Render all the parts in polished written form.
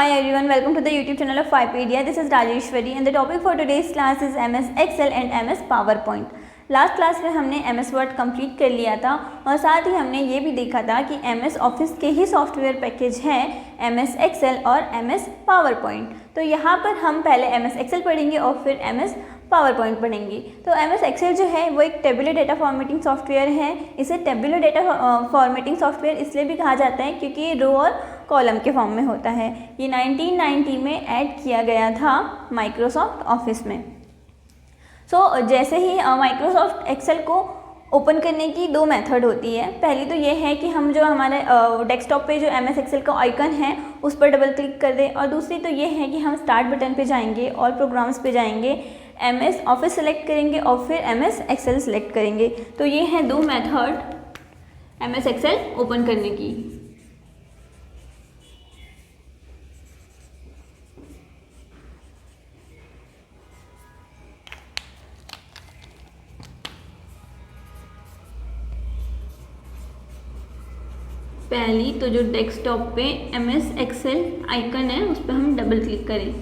Hi everyone, welcome to the YouTube channel of Fipedia. This is Rajeshwari and the topic for today's class is MS Excel and MS PowerPoint. Last class में हमने MS Word complete कर लिया था और साथ ही हमने ये भी देखा था कि MS Office के ही सॉफ्टवेयर पैकेज हैं MS Excel और MS PowerPoint. तो यहाँ पर हम पहले MS Excel पढ़ेंगे और फिर MS PowerPoint पढ़ेंगे. तो MS Excel जो है वो एक टेबुलर डेटा फॉर्मेटिंग सॉफ्टवेयर है. इसे टेबुलर डेटा फॉर्मेटिंग सॉफ्टवेयर इसलिए भी कहा जाता है क्योंकि ये रो और कॉलम के फॉर्म में होता है. ये 1990 में ऐड किया गया था माइक्रोसॉफ्ट ऑफिस में. जैसे ही माइक्रोसॉफ्ट एक्सेल को ओपन करने की दो मेथड होती है. पहली तो ये है कि हम जो हमारे डेस्कटॉप पे जो MS एक्सेल का आइकन है उस पर डबल क्लिक कर दें, और दूसरी तो ये है कि हम स्टार्ट बटन पे जाएंगे और प्रोग्राम्स पे जाएंगे, MS ऑफिस सेलेक्ट करेंगे और फिर MS एक्सेल सेलेक्ट करेंगे. तो ये हैं दो मेथड MS एक्सेल ओपन करने की. पहली तो जो डेस्कटॉप पे MS एक्सेल आइकन है उस पर हम डबल क्लिक करें.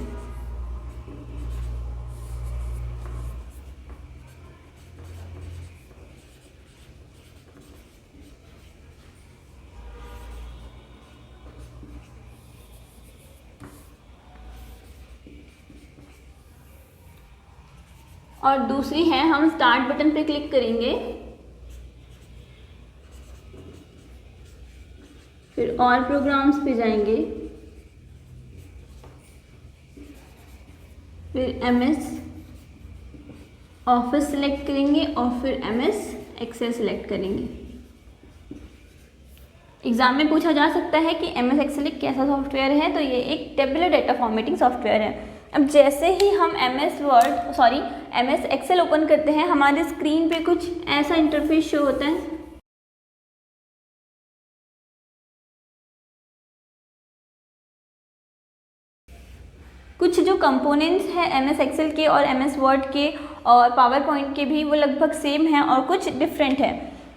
और दूसरी है हम स्टार्ट बटन पे क्लिक करेंगे, फिर और प्रोग्राम्स पे जाएंगे, फिर MS ऑफिस सेलेक्ट करेंगे और फिर MS एक्सेल सेलेक्ट करेंगे. एग्जाम में पूछा जा सकता है कि MS एक्सेल एक कैसा सॉफ्टवेयर है. तो ये एक टेबुलर डेटा फॉर्मेटिंग सॉफ्टवेयर है. अब जैसे ही हम MS एक्सेल ओपन करते हैं हमारे स्क्रीन पे कुछ ऐसा इंटरफेस शो होता है. कुछ जो कंपोनेंट्स हैं MS एक्सेल के और MS वर्ड के और पावर पॉइंट के भी वो लगभग सेम हैं और कुछ डिफरेंट है.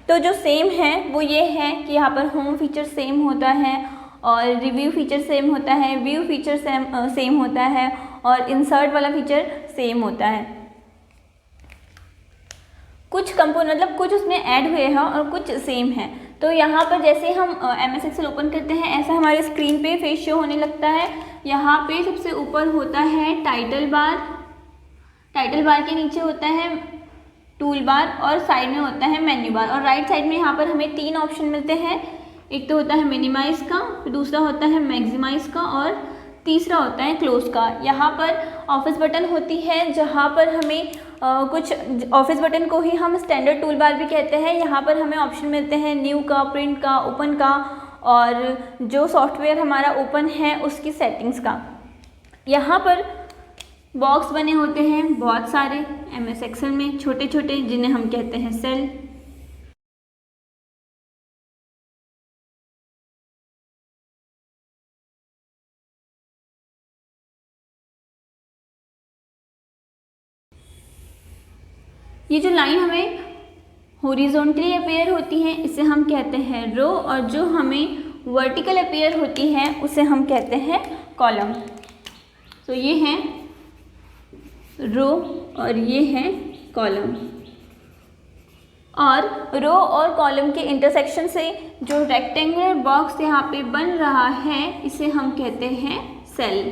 तो जो सेम है वो ये है कि यहाँ पर होम फीचर सेम होता है और रिव्यू फीचर सेम होता है, व्यू फीचर सेम होता है और इंसर्ट वाला फीचर सेम होता है. कुछ कुछ उसमें ऐड हुए हैं और कुछ सेम है. तो यहाँ पर जैसे हम MS एक्सेल ओपन करते हैं ऐसा हमारे स्क्रीन पे फेस शो होने लगता है. यहाँ पे सबसे ऊपर होता है टाइटल बार, टाइटल बार के नीचे होता है टूल बार और साइड में होता है मेन्यू बार. और राइट साइड में यहाँ पर हमें तीन ऑप्शन मिलते हैं. एक तो होता है मिनिमाइज का, फिर दूसरा होता है मैक्सिमाइज का और तीसरा होता है क्लोज का. यहाँ पर ऑफिस बटन होती है जहाँ पर हमें कुछ ऑफिस बटन को ही हम स्टैंडर्ड टूल बार भी कहते हैं. यहाँ पर हमें ऑप्शन मिलते हैं न्यू का, प्रिंट का, ओपन का और जो सॉफ्टवेयर हमारा ओपन है उसकी सेटिंग्स का. यहाँ पर बॉक्स बने होते हैं बहुत सारे MS एक्सेल में, छोटे छोटे, जिन्हें हम कहते हैं सेल. ये जो लाइन हमें हॉरिजॉन्टली अपेयर होती हैं इसे हम कहते हैं रो, और जो हमें वर्टिकल अपेयर होती हैं उसे हम कहते हैं कॉलम. तो ये हैं रो और ये हैं कॉलम. और रो और कॉलम के इंटरसेक्शन से जो रेक्टेंगुलर बॉक्स यहाँ पे बन रहा है इसे हम कहते हैं सेल.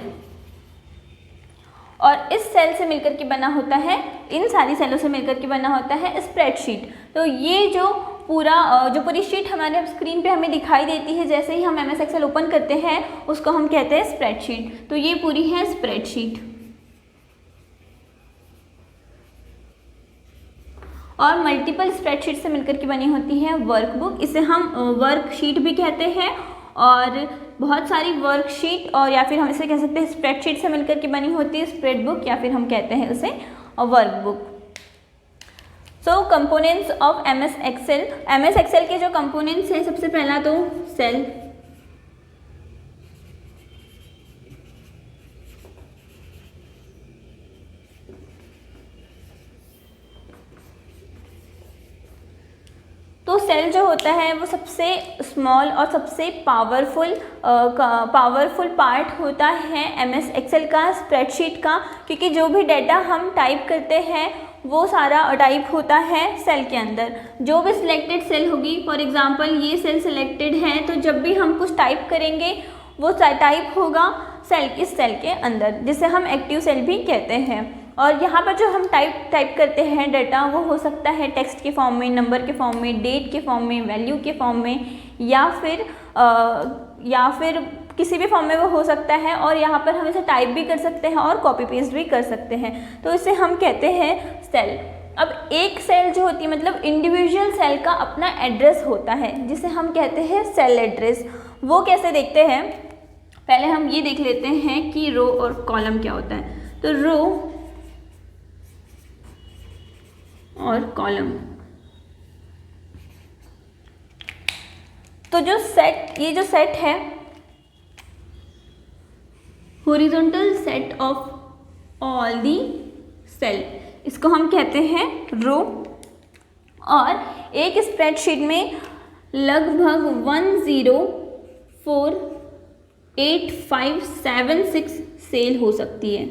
और इस सेल से मिलकर के बना होता है, इन सारी सेलों से मिलकर के बना होता है स्प्रेडशीट. तो ये जो पूरी शीट हमारे स्क्रीन पे हमें दिखाई देती है जैसे ही हम MS एक्सेल ओपन करते हैं उसको हम कहते हैं स्प्रेडशीट. तो ये पूरी है स्प्रेडशीट. और मल्टीपल स्प्रेडशीट से मिलकर के बनी होती है वर्कबुक. इसे हम वर्कशीट भी कहते हैं. और बहुत सारी वर्कशीट और या फिर हम इसे कह सकते हैं स्प्रेडशीट से मिलकर के बनी होती है स्प्रेडबुक, या फिर हम कहते हैं उसे workbook. So components of MS Excel. MS Excel के जो कंपोनेंट्स हैं सबसे पहला तो सेल. तो सेल जो होता है वो सबसे स्मॉल और सबसे पावरफुल पार्ट होता है MS एक्सेल का, स्प्रेडशीट का, क्योंकि जो भी डाटा हम टाइप करते हैं वो सारा टाइप होता है सेल के अंदर। जो भी सिलेक्टेड सेल होगी, फॉर एग्जांपल ये सेल सिलेक्टेड है, तो जब भी हम कुछ टाइप करेंगे वो टाइप होगा इस सेल के अंदर, जिसे हम एक्टिव सेल भी कहते हैं। और यहाँ पर जो हम टाइप करते हैं डाटा, वो हो सकता है टेक्स्ट के फॉर्म में, नंबर के फॉर्म में, डेट के फॉर्म में, वैल्यू के फॉर्म में, या फिर किसी भी फॉर्म में वो हो सकता है। और यहाँ पर हम इसे टाइप भी कर सकते हैं और कॉपी पेस्ट भी कर सकते हैं, तो इसे हम कहते हैं सेल। अब एक सेल जो होती है, मतलब इंडिविजुअल सेल का अपना एड्रेस होता है, जिसे हम कहते हैं सेल एड्रेस। वो कैसे देखते हैं, पहले हम ये देख लेते हैं कि रो और कॉलम क्या होता है। तो रो और कॉलम, तो ये जो सेट है, horizontal set of all the cell, इसको हम कहते हैं रो। और एक स्प्रेडशीट में लगभग 104856 सेल हो सकती है।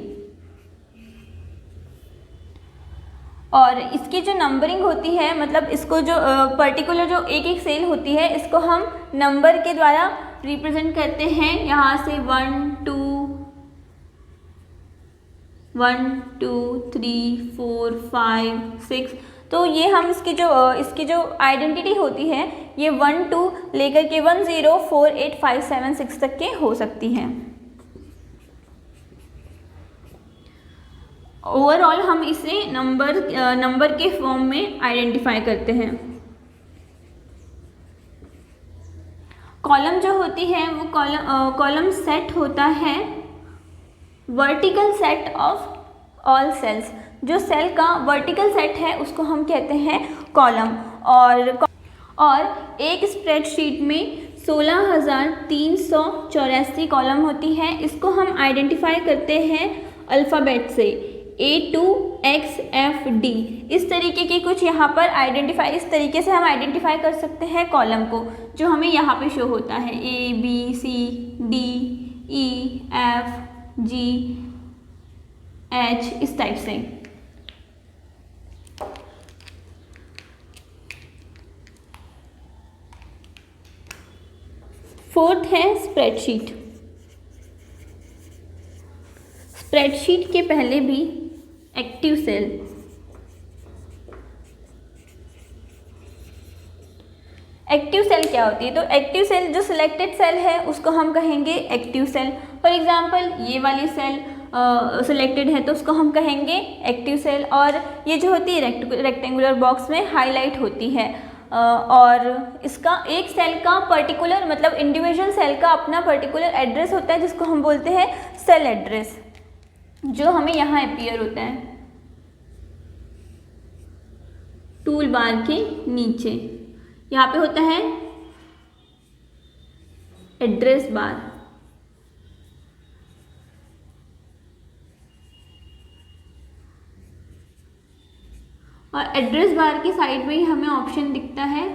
और इसकी जो नंबरिंग होती है, मतलब इसको जो पर्टिकुलर जो एक सेल होती है, इसको हम नंबर के द्वारा रिप्रेजेंट करते हैं। यहाँ से 1 2 3 4 5 6, तो ये हम इसकी जो आइडेंटिटी होती है, ये 1 2 लेकर के 104856 तक के हो सकती हैं। ओवरऑल हम इसे नंबर के फॉर्म में आइडेंटिफाई करते हैं। कॉलम जो होती है वो कॉलम सेट होता है vertical set of all cells. जो सेल का वर्टिकल सेट है उसको हम कहते हैं कॉलम। और एक स्प्रेडशीट में 16,384 कॉलम होती है। इसको हम आइडेंटिफाई करते हैं अल्फ़ाबेट से, A to X F D। इस तरीके की कुछ यहाँ पर इस तरीके से हम आइडेंटिफाई कर सकते हैं कॉलम को, जो हमें यहाँ पे शो होता है, A B C D E F G H, इस टाइप से। फोर्थ है स्प्रेडशीट। स्प्रेडशीट के पहले भी एक्टिव सेल, एक्टिव सेल क्या होती है? तो एक्टिव सेल जो सिलेक्टेड सेल है उसको हम कहेंगे एक्टिव सेल। फॉर एग्जांपल ये वाली सेल सिलेक्टेड है तो उसको हम कहेंगे एक्टिव सेल। और ये जो होती है रेक्टेंगुलर बॉक्स में हाईलाइट होती है। और इसका एक सेल का पर्टिकुलर, मतलब इंडिविजुअल सेल का अपना पर्टिकुलर एड्रेस होता है, जिसको हम बोलते हैं सेल एड्रेस, जो हमें यहाँ अपीयर होता है टूल बार के नीचे। यहाँ पे होता है एड्रेस बार। और एड्रेस बार की साइड में ही हमें ऑप्शन दिखता है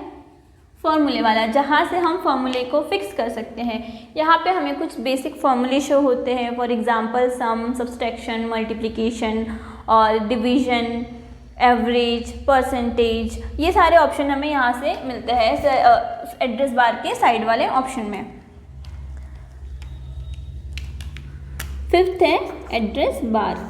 फॉर्मूले वाला, जहाँ से हम फॉर्मूले को फिक्स कर सकते हैं। यहाँ पे हमें कुछ बेसिक फॉर्मूले शो होते हैं, for example sum, subtraction, multiplication और डिवीजन, एवरेज, परसेंटेज। ये सारे ऑप्शन हमें यहाँ से मिलते हैं एड्रेस बार के साइड वाले ऑप्शन में। फिफ्थ है एड्रेस बार।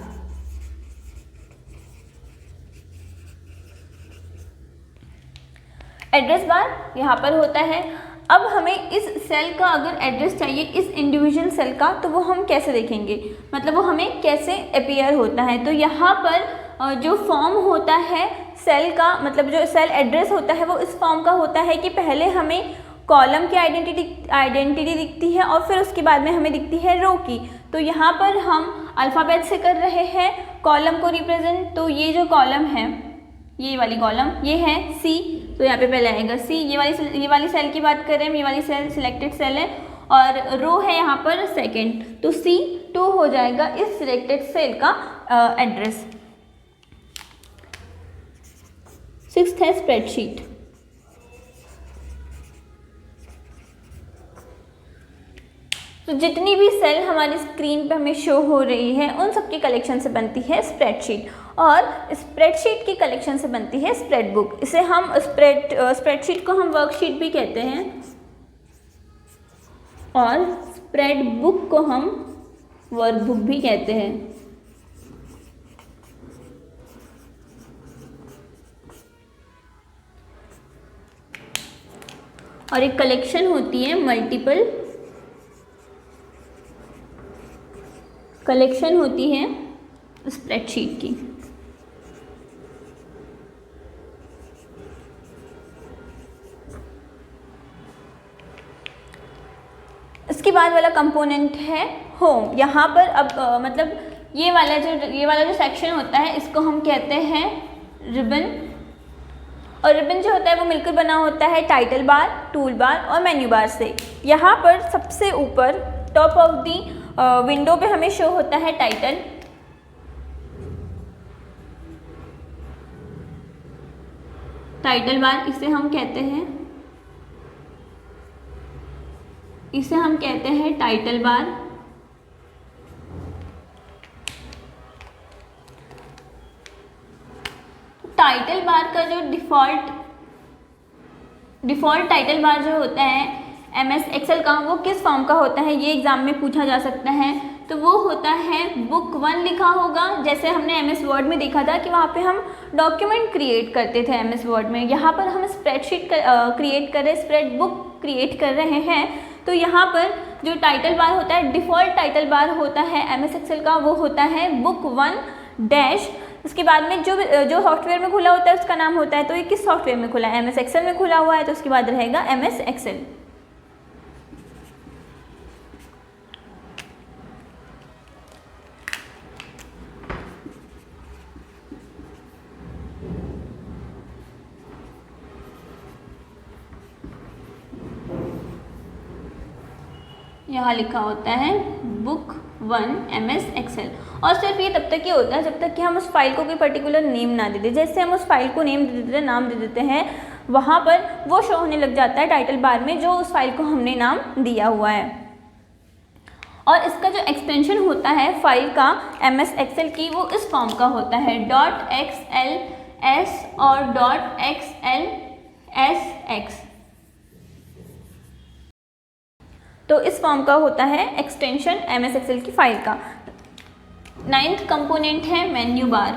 एड्रेस बार यहाँ पर होता है। अब हमें इस सेल का अगर एड्रेस चाहिए, इस इंडिविजुअल सेल का, तो वो हम कैसे देखेंगे, मतलब वो हमें कैसे अपीयर होता है? तो यहाँ पर जो फॉर्म होता है सेल का, मतलब जो सेल एड्रेस होता है वो इस फॉर्म का होता है कि पहले हमें कॉलम की आइडेंटिटी दिखती है और फिर उसके बाद में हमें दिखती है रो की। तो यहाँ पर हम अल्फ़ाबेट से कर रहे हैं कॉलम को रिप्रेजेंट। तो ये जो कॉलम है, ये वाली कॉलम, ये है C, तो यहाँ पे पहले आएगा C। ये वाली सेल की बात कर रहे हैं, ये वाली सेल सिलेक्टेड सेल है, और रो है यहाँ पर सेकंड, तो C2 हो जाएगा इस सिलेक्टेड सेल का एड्रेस। सिक्स्थ है स्प्रेडशीट। तो जितनी भी सेल हमारी स्क्रीन पे हमें शो हो रही है उन सब की कलेक्शन से बनती है स्प्रेडशीट, और स्प्रेडशीट की कलेक्शन से बनती है स्प्रेड बुक। इसे हम स्प्रेडशीट को हम वर्कशीट भी कहते हैं और स्प्रेड बुक को हम वर्कबुक भी कहते हैं। और एक कलेक्शन होती है मल्टीपल कलेक्शन होती है स्प्रेडशीट की। इसके बाद वाला कंपोनेंट है होम। यहाँ पर अब मतलब ये वाला जो सेक्शन होता है इसको हम कहते हैं रिबन, और रिबन जो होता है वो मिलकर बना होता है टाइटल बार, टूल बार और मेन्यू बार से। यहाँ पर सबसे ऊपर टॉप ऑफ दी विंडो पे हमें शो होता है टाइटल बार, इसे हम कहते हैं टाइटल बार। टाइटल बार का जो डिफ़ॉल्ट टाइटल बार जो होता है MS एक्सेल का, वो किस फॉर्म का होता है ये एग्जाम में पूछा जा सकता है। तो वो होता है बुक 1 लिखा होगा, जैसे हमने MS वर्ड में देखा था कि वहाँ पे हम डॉक्यूमेंट क्रिएट करते थे MS वर्ड में। यहाँ पर हम स्प्रेडशीट क्रिएट कर रहे हैं, स्प्रेड बुक क्रिएट कर रहे हैं। तो यहाँ पर जो टाइटल बार होता है, डिफ़ॉल्ट टाइटल बार होता है MS एक्सेल का, वो होता है बुक 1 डैश। उसके बाद में जो सॉफ्टवेयर में खुला होता है उसका नाम होता है, तो ये किस सॉफ्टवेयर में खुला है, MS एक्सेल में खुला हुआ है, तो उसके बाद रहेगा MS एक्सेल। यहाँ लिखा होता है बुक 1 MS एक्सेल। और सिर्फ ये तब तक ही होता है जब तक कि हम उस फाइल को कोई पर्टिकुलर नेम ना दे दें। जैसे हम उस फाइल को नेम दे देते हैं, नाम दे देते हैं, वहाँ पर वो शो होने लग जाता है टाइटल बार में जो उस फाइल को हमने नाम दिया हुआ है। और इसका जो एक्सटेंशन होता है फाइल का MS एक्सेल की, वो इस फॉर्म का होता है .xls और .xlsx। तो इस फॉर्म का होता है एक्सटेंशन MS एक्सेल की फाइल का। 9th कंपोनेंट है मेन्यू बार।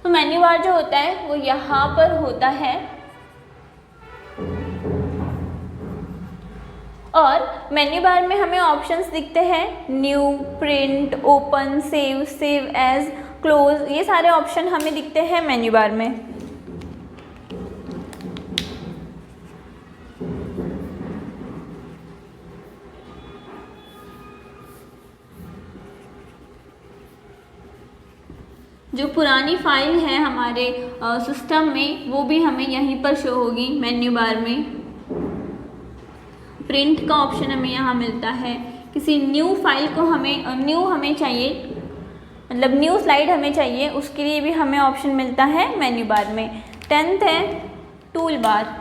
तो मेन्यू बार जो होता है वो यहाँ पर होता है, और मेन्यू बार में हमें ऑप्शंस दिखते हैं new, print, open, save as, close, ये सारे ऑप्शन हमें दिखते हैं मेन्यू बार में। जो पुरानी फाइल है हमारे सिस्टम में वो भी हमें यहीं पर शो होगी मेन्यू बार में। प्रिंट का ऑप्शन हमें यहाँ मिलता है। किसी न्यू फाइल को हमें चाहिए, मतलब न्यू स्लाइड हमें चाहिए, उसके लिए भी हमें ऑप्शन मिलता है मेन्यू बार में। 10th है टूल बार।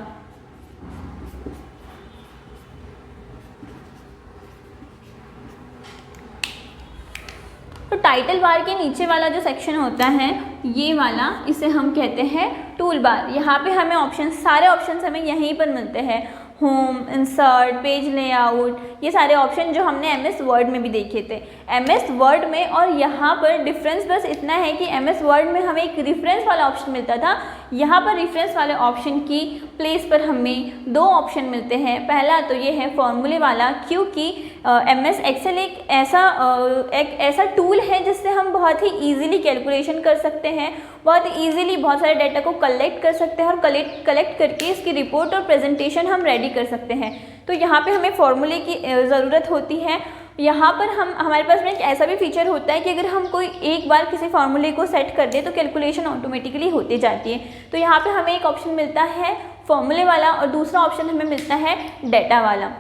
तो टाइटल बार के नीचे वाला जो सेक्शन होता है ये वाला, इसे हम कहते हैं टूल बार। यहाँ पे हमें सारे ऑप्शंस हमें यहीं पर मिलते हैं। होम, इंसर्ट, पेज लेआउट, ये सारे ऑप्शन जो हमने MS वर्ड में भी देखे थे। MS वर्ड में और यहाँ पर डिफरेंस बस इतना है कि MS वर्ड में हमें एक रेफरेंस वाला ऑप्शन मिलता था, यहाँ पर रेफरेंस वाले ऑप्शन की प्लेस पर हमें 2 ऑप्शन मिलते हैं। पहला तो ये है फॉर्मूले वाला, क्योंकि MS एक्सेल एक ऐसा टूल है जिससे हम बहुत ही ईजिली कैलकुलेशन कर सकते हैं, बहुत ईजिली बहुत सारे डाटा को कलेक्ट कर सकते हैं और कलेक्ट करके इसकी रिपोर्ट और प्रेजेंटेशन हम रेडी कर सकते हैं। तो यहाँ पे हमें फॉर्मूले की ज़रूरत होती है। यहाँ पर हमारे पास में एक ऐसा भी फीचर होता है कि अगर हम कोई एक बार किसी फार्मूले को सेट कर दे तो कैलकुलेशन ऑटोमेटिकली होती जाती है। तो यहाँ पे हमें एक ऑप्शन मिलता है फॉर्मूले वाला और दूसरा ऑप्शन हमें मिलता है डाटा वाला।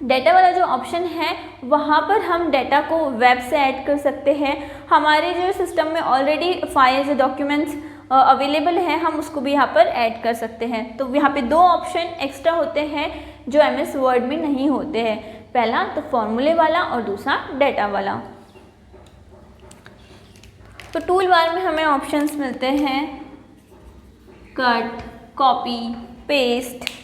डाटा वाला जो ऑप्शन है वहाँ पर हम डाटा को वेब से ऐड कर सकते हैं। हमारे जो सिस्टम में ऑलरेडी फाइल्स, डॉक्यूमेंट्स अवेलेबल है हम उसको भी यहाँ पर ऐड कर सकते हैं। तो यहाँ पे दो ऑप्शन एक्स्ट्रा होते हैं जो MS वर्ड में नहीं होते हैं, पहला तो फॉर्मूले वाला और दूसरा डेटा वाला। तो टूल बार में हमें ऑप्शंस मिलते हैं कट, कॉपी, पेस्ट,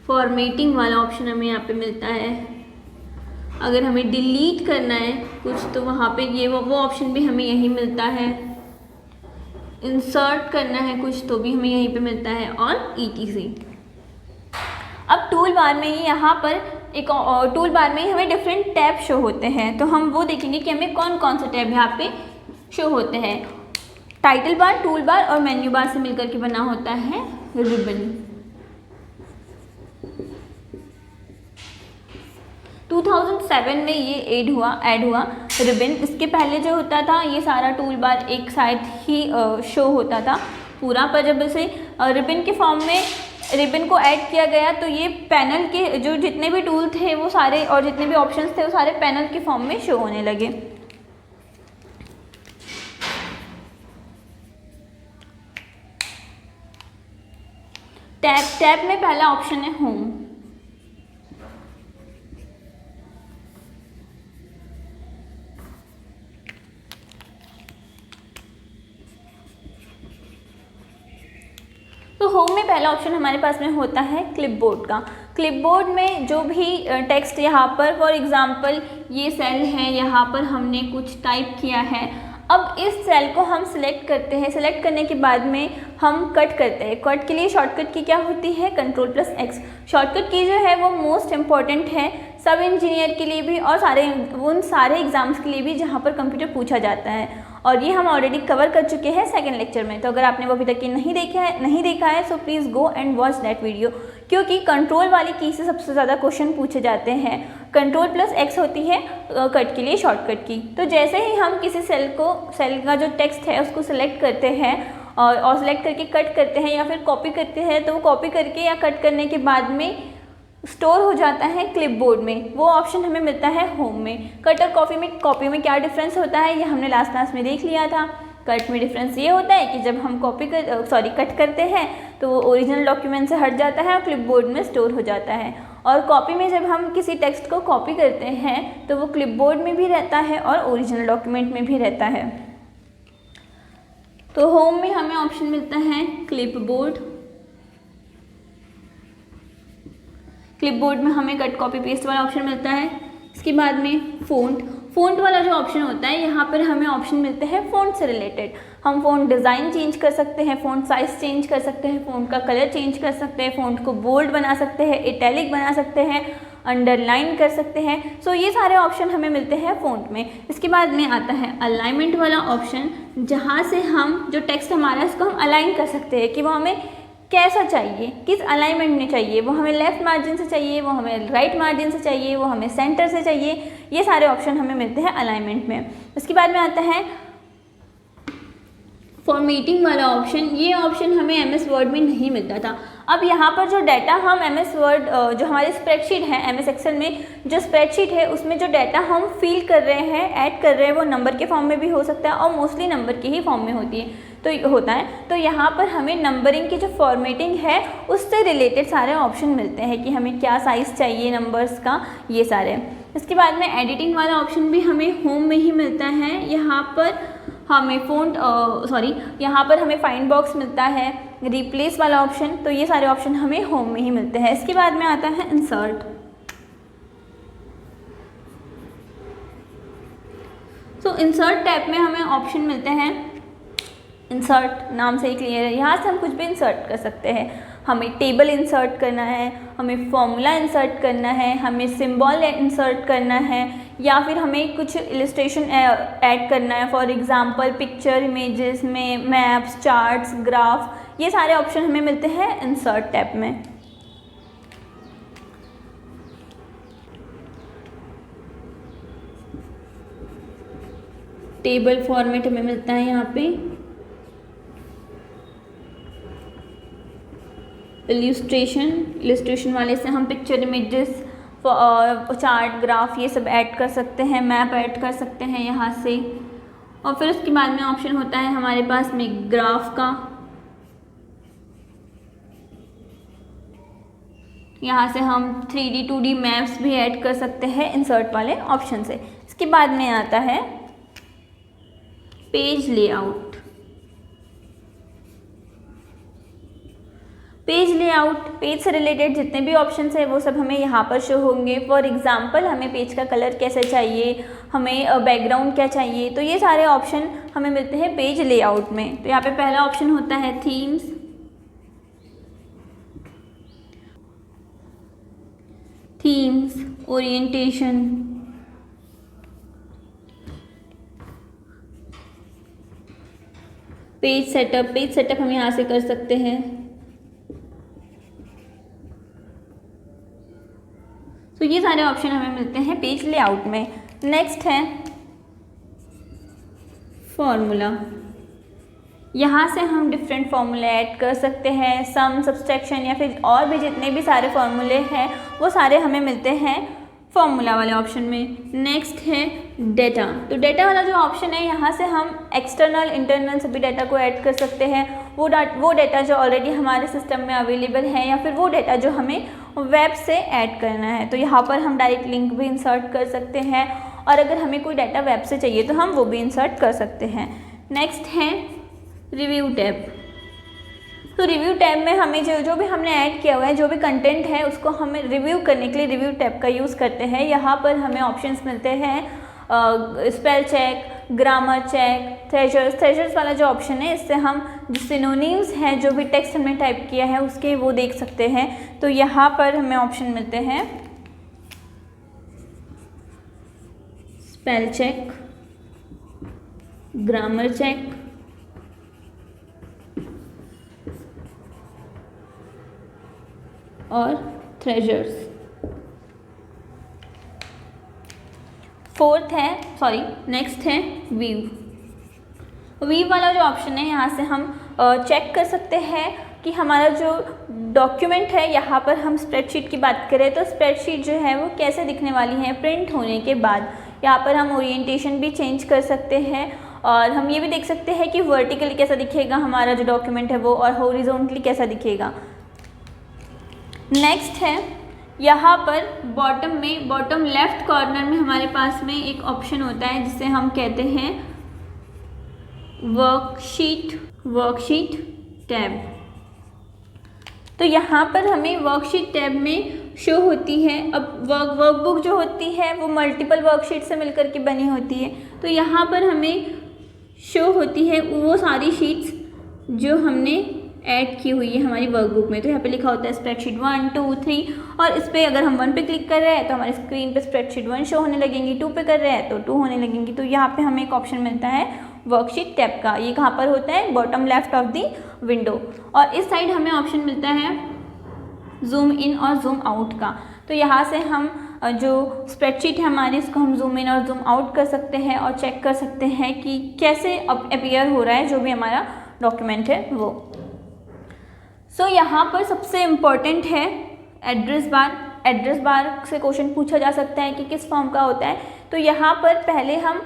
फॉर्मेटिंग वाला ऑप्शन हमें यहाँ पे मिलता है। अगर हमें डिलीट करना है कुछ तो वहाँ पे ये वो ऑप्शन भी हमें यही मिलता है। इंसर्ट करना है कुछ तो भी हमें यहीं पे मिलता है और ETC। अब टूल बार में ही यहाँ पर एक टूल बार में ही हमें डिफरेंट टैब शो होते हैं, तो हम वो देखेंगे कि हमें कौन कौन से टैब यहाँ पे शो होते हैं। टाइटल बार, टूल बार और मेन्यू बार से मिलकर के बना होता है रिबन। 2007 में ये ऐड हुआ रिबन। इसके पहले जो होता था ये सारा टूल बार एक साइड ही शो होता था पूरा, पर जब इसे रिबन के फॉर्म में रिबन को ऐड किया गया तो ये पैनल के जो जितने भी टूल थे वो सारे और जितने भी ऑप्शंस थे वो सारे पैनल के फॉर्म में शो होने लगे। टैब में पहला ऑप्शन है होम। तो होम में पहला ऑप्शन हमारे पास में होता है क्लिपबोर्ड का। क्लिपबोर्ड में जो भी टेक्स्ट यहाँ पर फॉर एग्जांपल ये सेल है, यहाँ पर हमने कुछ टाइप किया है। अब इस सेल को हम सिलेक्ट करते हैं, सिलेक्ट करने के बाद में हम कट करते हैं। कट के लिए शॉर्टकट की क्या होती है Ctrl+X। शॉर्टकट की जो है वो मोस्ट इम्पॉर्टेंट है सब इंजीनियर के लिए भी और उन सारे एग्ज़ाम्स के लिए भी जहाँ पर कंप्यूटर पूछा जाता है, और ये हम ऑलरेडी कवर कर चुके हैं सेकंड लेक्चर में। तो अगर आपने वो अभी तक नहीं देखा है so please go and watch that video, क्योंकि कंट्रोल वाली की से सबसे ज़्यादा क्वेश्चन पूछे जाते हैं। Ctrl+X होती है कट के लिए शॉर्टकट की। तो जैसे ही हम किसी सेल का जो टेक्स्ट है उसको सिलेक्ट करते हैं और सिलेक्ट करके कट करते हैं या फिर कॉपी करते हैं, तो वो कॉपी करके या कट करने के बाद में स्टोर हो जाता है क्लिपबोर्ड में। वो ऑप्शन हमें मिलता है होम में। कट और कॉपी में क्या डिफरेंस होता है ये हमने लास्ट क्लास में देख लिया था। कट में डिफरेंस ये होता है कि जब हम कट करते हैं तो वो ओरिजिनल डॉक्यूमेंट से हट जाता है और क्लिपबोर्ड में स्टोर हो जाता है, और कॉपी में जब हम किसी टेक्स्ट को कॉपी करते हैं तो वो क्लिपबोर्ड में भी रहता है और ओरिजिनल डॉक्यूमेंट में भी रहता है। तो होम में हमें ऑप्शन मिलता है क्लिपबोर्ड। क्लिपबोर्ड में हमें कट कॉपी पेस्ट वाला ऑप्शन मिलता है। इसके बाद में फ़ॉन्ट वाला जो ऑप्शन होता है यहाँ पर हमें ऑप्शन मिलते हैं फ़ॉन्ट से रिलेटेड। हम फ़ॉन्ट डिज़ाइन चेंज कर सकते हैं, फ़ॉन्ट साइज़ चेंज कर सकते हैं, फ़ॉन्ट का कलर चेंज कर सकते हैं, फ़ॉन्ट को बोल्ड बना सकते हैं, इटैलिक बना सकते हैं, अंडरलाइन कर सकते हैं। सो ये सारे ऑप्शन हमें मिलते हैं फ़ॉन्ट में। इसके बाद में आता है अलाइनमेंट वाला ऑप्शन, जहाँ से हम जो टेक्स्ट हमारा है उसको हम अलाइन कर सकते हैं कि वो हमें कैसा चाहिए, किस अलाइनमेंट में चाहिए, वो हमें लेफ़्ट मार्जिन से चाहिए, वो हमें राइट मार्जिन से चाहिए, वो हमें सेंटर से चाहिए। ये सारे ऑप्शन हमें मिलते हैं अलाइनमेंट में। उसके बाद में आता है फॉर्मेटिंग वाला ऑप्शन। ये ऑप्शन हमें MS वर्ड में नहीं मिलता था। अब यहाँ पर जो डाटा हम MS वर्ड जो हमारी स्प्रेडशीट है MS एक्सेल में जो स्प्रेडशीट है उसमें जो डाटा हम फिल कर रहे हैं, ऐड कर रहे हैं, वो नंबर के फॉर्म में भी हो सकता है और मोस्टली नंबर के ही फॉर्म में होता है। तो यहाँ पर हमें नंबरिंग की जो फॉर्मेटिंग है उससे रिलेटेड सारे ऑप्शन मिलते हैं कि हमें क्या साइज़ चाहिए नंबर्स का, ये सारे। इसके बाद में एडिटिंग वाला ऑप्शन भी हमें होम में ही मिलता है। यहाँ पर हमें यहाँ पर हमें फाइंड बॉक्स मिलता है, रिप्लेस वाला ऑप्शन। तो ये सारे ऑप्शन हमें होम में ही मिलते हैं। इसके बाद में आता है इंसर्ट। तो इंसर्ट टैब में हमें ऑप्शन मिलते हैं, इंसर्ट नाम से ही क्लियर है, यहाँ से हम कुछ भी इंसर्ट कर सकते हैं। हमें टेबल इंसर्ट करना है, हमें फॉर्मूला इंसर्ट करना है, हमें सिंबल इंसर्ट करना है, या फिर हमें कुछ इलस्ट्रेशन ऐड करना है। फॉर एग्जांपल पिक्चर, इमेजेस में मैप्स, चार्ट्स, ग्राफ, ये सारे ऑप्शन हमें मिलते हैं इंसर्ट टैब में। टेबल फॉर्मेट हमें मिलता है यहाँ पे। इलस्ट्रेशन वाले से हम पिक्चर, इमेजेस, चार्ट, ग्राफ ये सब ऐड कर सकते हैं, मैप ऐड कर सकते हैं यहाँ से। और फिर उसके बाद में ऑप्शन होता है हमारे पास में ग्राफ का, यहाँ से हम 3D 2D मैप्स भी ऐड कर सकते हैं इंसर्ट वाले ऑप्शन से। इसके बाद में आता है page layout. Page layout, page से रिलेटेड जितने भी ऑप्शंस हैं वो सब हमें यहाँ पर शो होंगे। फॉर एग्जांपल हमें पेज का कलर कैसा चाहिए, हमें बैकग्राउंड क्या चाहिए, तो ये सारे ऑप्शन हमें मिलते हैं पेज लेआउट में। तो यहाँ पे पहला ऑप्शन होता है थीम्स, ओरिएंटेशन, पेज सेटअप हम यहाँ से कर सकते हैं। तो ये सारे ऑप्शन हमें मिलते हैं पेज लेआउट में। नेक्स्ट है फॉर्मूला। यहाँ से हम डिफरेंट फार्मूले ऐड कर सकते हैं, सम, सब्सट्रैक्शन या फिर और भी जितने भी सारे फार्मूले हैं वो सारे हमें मिलते हैं फॉर्मूला वाले ऑप्शन में। नेक्स्ट है डेटा। तो डेटा वाला जो ऑप्शन है यहाँ से हम एक्सटर्नल, इंटरनल सभी डेटा को ऐड कर सकते हैं। वो डेटा जो ऑलरेडी हमारे सिस्टम में अवेलेबल है या फिर वो डेटा जो हमें वेब से ऐड करना है, तो यहाँ पर हम डायरेक्ट लिंक भी इंसर्ट कर सकते हैं। और अगर हमें कोई डाटा वेब से चाहिए तो हम वो भी इंसर्ट कर सकते हैं। नेक्स्ट है रिव्यू टैब। तो रिव्यू टैब में हमें जो भी हमने ऐड किया हुआ है, जो भी कंटेंट है उसको हमें रिव्यू करने के लिए रिव्यू टैब का यूज़ करते हैं। यहाँ पर हमें ऑप्शंस मिलते हैं spell check, grammar check, thesaurus वाला जो ऑप्शन है, इससे हम जो सिनोनिम्स हैं, जो भी टेक्स्ट हमने टाइप किया है उसके वो देख सकते हैं। तो यहाँ पर हमें ऑप्शन मिलते हैं स्पेल चेक, ग्रामर चेक, और थ्रेशर्स। नेक्स्ट है व्यू वाला जो ऑप्शन है, यहाँ से हम चेक कर सकते हैं कि हमारा जो डॉक्यूमेंट है, यहाँ पर हम स्प्रेडशीट की बात करें तो स्प्रेडशीट जो है वो कैसे दिखने वाली है प्रिंट होने के बाद। यहाँ पर हम ओरिएंटेशन भी चेंज कर सकते हैं और हम ये भी देख सकते हैं कि वर्टिकली कैसा दिखेगा हमारा जो डॉक्यूमेंट है वो, और हॉरिजॉन्टली कैसा दिखेगा। नेक्स्ट है यहाँ पर बॉटम लेफ्ट कॉर्नर में हमारे पास में एक ऑप्शन होता है जिसे हम कहते हैं वर्कशीट टैब। तो यहाँ पर हमें वर्कशीट टैब में शो होती है। अब वर्कबुक जो होती है वो मल्टीपल वर्कशीट से मिलकर के बनी होती है, तो यहाँ पर हमें शो होती है वो सारी शीट्स जो हमने ऐड की हुई है हमारी वर्कबुक में। तो यहाँ पे लिखा होता है स्प्रेडशीट 1, 2, 3, और इस पर अगर हम 1 पे क्लिक कर रहे हैं तो हमारी स्क्रीन पे स्प्रेडशीट 1 शो होने लगेंगी, 2 पे कर रहे हैं तो 2 होने लगेंगी। तो यहाँ पे हमें एक ऑप्शन मिलता है वर्कशीट टैब का। ये कहाँ पर होता है? Bottom left of the window. और इस साइड हमें ऑप्शन मिलता है जूम इन और जूम आउट का। तो यहाँ से हम जो स्प्रेडशीट है हमारी, इसको हम जूम इन और जूम आउट कर सकते हैं और चेक कर सकते हैं कि कैसे अपीयर हो रहा है जो भी हमारा डॉक्यूमेंट है वो। सो यहाँ पर सबसे इम्पॉर्टेंट है एड्रेस बार। एड्रेस बार से क्वेश्चन पूछा जा सकता है कि किस फॉर्म का होता है। तो यहाँ पर पहले हम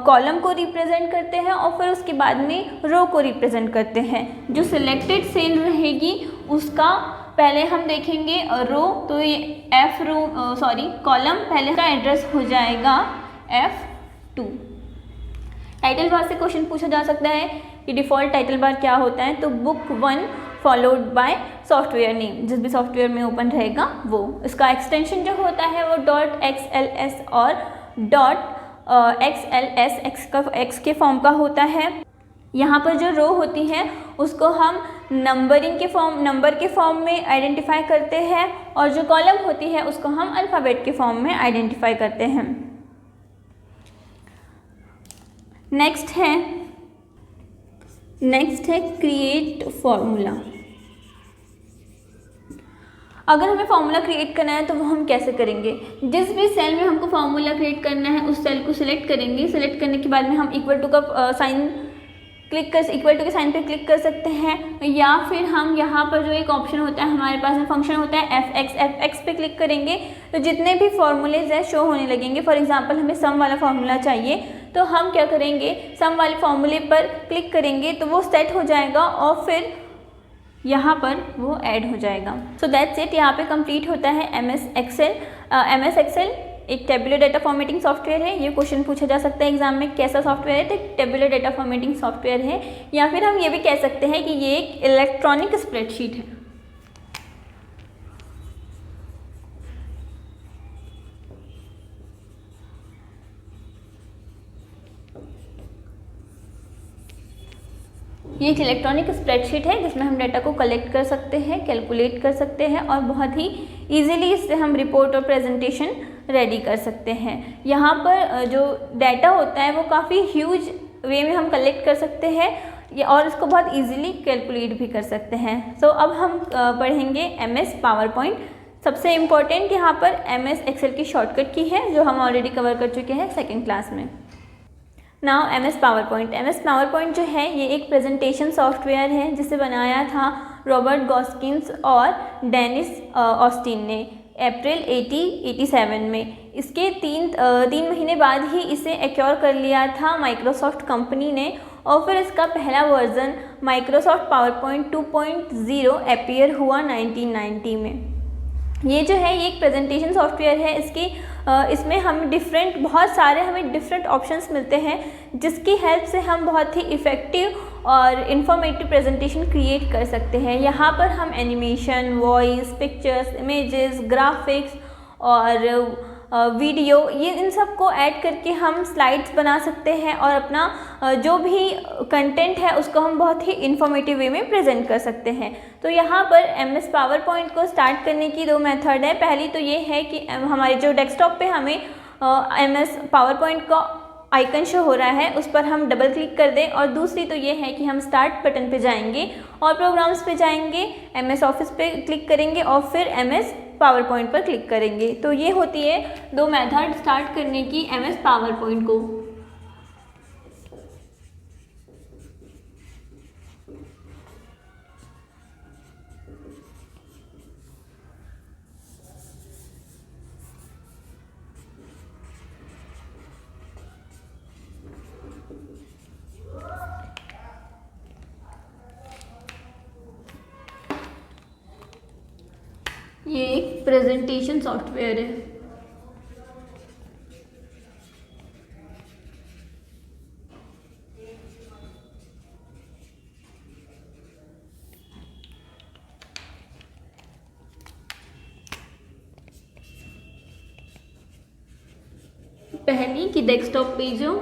कॉलम को रिप्रेजेंट करते हैं और फिर उसके बाद में रो को रिप्रेजेंट करते हैं। जो सिलेक्टेड सेल रहेगी उसका पहले हम देखेंगे रो, तो ये कॉलम पहले का एड्रेस हो जाएगा F2। टाइटल बार से क्वेश्चन पूछा जा सकता है कि डिफ़ॉल्ट टाइटल बार क्या होता है, तो book 1 followed by software name, जिस भी सॉफ्टवेयर में ओपन रहेगा वो। इसका एक्सटेंशन जो होता है वो .xls और .xls x के फॉर्म का होता है। यहाँ पर जो रो होती है उसको हम नंबर के फॉर्म में आइडेंटिफाई करते हैं और जो कॉलम होती है उसको हम अल्फ़ाबेट के फॉर्म में आइडेंटिफाई करते हैं। नेक्स्ट है क्रिएट फॉर्मूला। अगर हमें फार्मूला क्रिएट करना है तो वो हम कैसे करेंगे? जिस भी सेल में हमको फार्मूला क्रिएट करना है उस सेल को सिलेक्ट करेंगे। सिलेक्ट करने के बाद में हम इक्वल टू का साइन क्लिक कर इक्वल टू के साइन पे क्लिक कर सकते हैं, या फिर हम यहाँ पर जो एक ऑप्शन होता है हमारे पास में फंक्शन होता है एफ एक्स पे क्लिक करेंगे तो जितने भी फॉर्मूलेज है शो होने लगेंगे। फॉर एग्जांपल हमें सम वाला फार्मूला चाहिए तो हम क्या करेंगे, सम वाले फार्मूले पर क्लिक करेंगे तो वो सेट हो जाएगा और फिर यहाँ पर वो ऐड हो जाएगा। So that's it. यहाँ पे कंप्लीट होता है एमएस एक्सेल एक टेबुलर डेटा फॉर्मेटिंग सॉफ्टवेयर है। ये क्वेश्चन पूछा जा सकता है एग्जाम में, कैसा सॉफ्टवेयर है, तो एक टेबुलर डेटा फॉर्मेटिंग सॉफ्टवेयर है, या फिर हम ये भी कह सकते हैं कि ये एक इलेक्ट्रॉनिक स्प्रेडशीट है। ये एक इलेक्ट्रॉनिक स्प्रेडशीट है जिसमें हम डाटा को कलेक्ट कर सकते हैं, कैलकुलेट कर सकते हैं और बहुत ही इजीली इससे हम रिपोर्ट और प्रेजेंटेशन रेडी कर सकते हैं। यहाँ पर जो डाटा होता है वो काफ़ी ह्यूज वे में हम कलेक्ट कर सकते हैं और इसको बहुत इजीली कैलकुलेट भी कर सकते हैं। सो अब हम पढ़ेंगे एमएस पावर पॉइंट। सबसे इम्पॉर्टेंट यहाँ पर एमएस एक्सेल की शॉर्टकट की है जो हम ऑलरेडी कवर कर चुके हैं सेकेंड क्लास में। नाउ एमएस पावर पॉइंट जो है ये एक प्रेजेंटेशन सॉफ्टवेयर है जिसे बनाया था रॉबर्ट गॉस्किंस और डेनिस ऑस्टिन ने अप्रैल 1887 में। इसके तीन महीने बाद ही इसे एक्योर कर लिया था माइक्रोसॉफ्ट कंपनी ने और फिर इसका पहला version Microsoft power point 2.0 appear हुआ 1990 में। ये जो है ये एक प्रेजेंटेशन सॉफ्टवेयर है। इसमें हम बहुत सारे हमें डिफरेंट ऑप्शंस मिलते हैं जिसकी हेल्प से हम बहुत ही इफ़ेक्टिव और इन्फॉर्मेटिव प्रेजेंटेशन क्रिएट कर सकते हैं। यहाँ पर हम animation, voice, pictures, images, graphics और वीडियो ये इन सब को ऐड करके हम स्लाइड्स बना सकते हैं और अपना जो भी कंटेंट है उसको हम बहुत ही इन्फॉर्मेटिव वे में प्रेजेंट कर सकते हैं। तो यहाँ पर एमएस पावर पॉइंट को स्टार्ट करने की दो मेथड है। पहली तो ये है कि हमारे जो डेस्कटॉप पे हमें एमएस पावर पॉइंट का आइकन शो हो रहा है उस पर हम डबल क्लिक कर दें, और दूसरी तो ये है कि हम स्टार्ट बटन पे जाएंगे और प्रोग्राम्स पे जाएंगे, एमएस ऑफिस पे क्लिक करेंगे और फिर एमएस पावर पॉइंट पर क्लिक करेंगे। तो ये होती है दो मेथड स्टार्ट करने की एमएस पावर पॉइंट को। ये एक प्रेजेंटेशन सॉफ्टवेयर है। पहली की डेस्कटॉप पे जो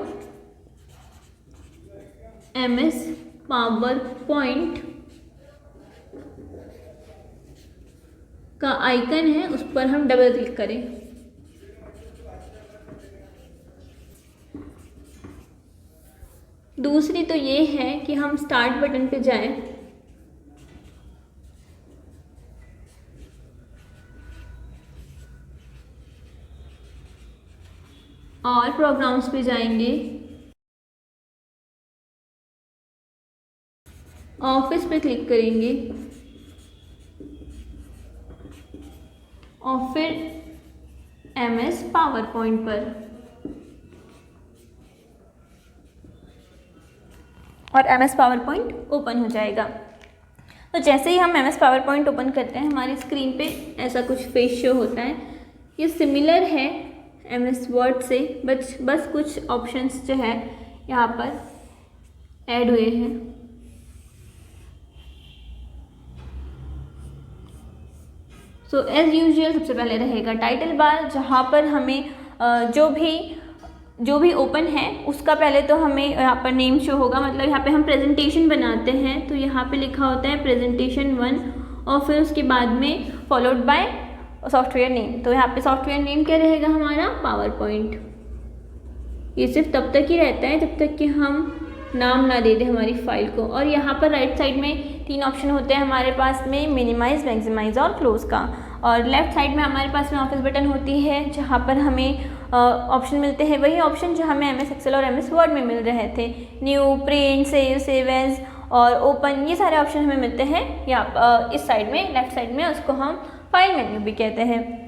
एमएस पावर पॉइंट का आइकन है उस पर हम डबल क्लिक करें। दूसरी तो ये है कि हम स्टार्ट बटन पे जाएं और प्रोग्राम्स पे जाएंगे, ऑफिस पे क्लिक करेंगे और फिर एमएस पावर पॉइंट पर, और एमएस पावर पॉइंट ओपन हो जाएगा। तो जैसे ही हम एमएस पावर पॉइंट ओपन करते हैं हमारी स्क्रीन पे ऐसा कुछ पेज शो होता है। ये सिमिलर है एमएस वर्ड से, बस कुछ ऑप्शंस जो है यहाँ पर ऐड हुए हैं। सो एज़ यूजुअल सबसे पहले रहेगा टाइटल बार, जहाँ पर हमें जो भी ओपन है उसका पहले तो हमें यहाँ पर नेम शो होगा। मतलब यहाँ पे हम प्रेजेंटेशन बनाते हैं तो यहाँ पे लिखा होता है प्रेजेंटेशन 1 और फिर उसके बाद में फॉलोड बाय सॉफ्टवेयर नेम। तो यहाँ पे सॉफ्टवेयर नेम क्या रहेगा हमारा, पावर पॉइंट। ये सिर्फ तब तक ही रहता है जब तक कि हम नाम ना दे दें हमारी फाइल को। और यहाँ पर राइट साइड में 3 ऑप्शन होते हैं हमारे पास में, मिनिमाइज, मैक्सिमाइज और क्लोज का। और लेफ़्ट साइड में हमारे पास में ऑफिस बटन होती है जहाँ पर हमें ऑप्शन मिलते हैं, वही ऑप्शन जो हमें MS एक्सेल और MS वर्ड में मिल रहे थे। न्यू, प्रिंट, सेव एज और ओपन, ये सारे ऑप्शन हमें मिलते हैं यहाँ इस साइड में, लेफ़्ट साइड में। उसको हम फाइल मेन्यू भी कहते हैं।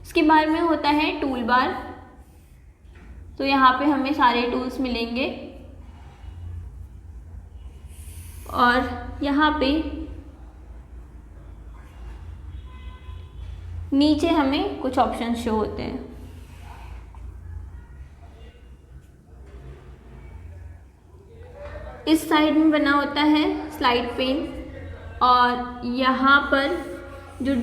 इसके बाद में होता है टूल बार। तो यहाँ पे हमें सारे टूल्स मिलेंगे और यहाँ पे नीचे हमें कुछ ऑप्शन शो होते हैं। इस साइड में बना होता है स्लाइड पेन और यहाँ पर जो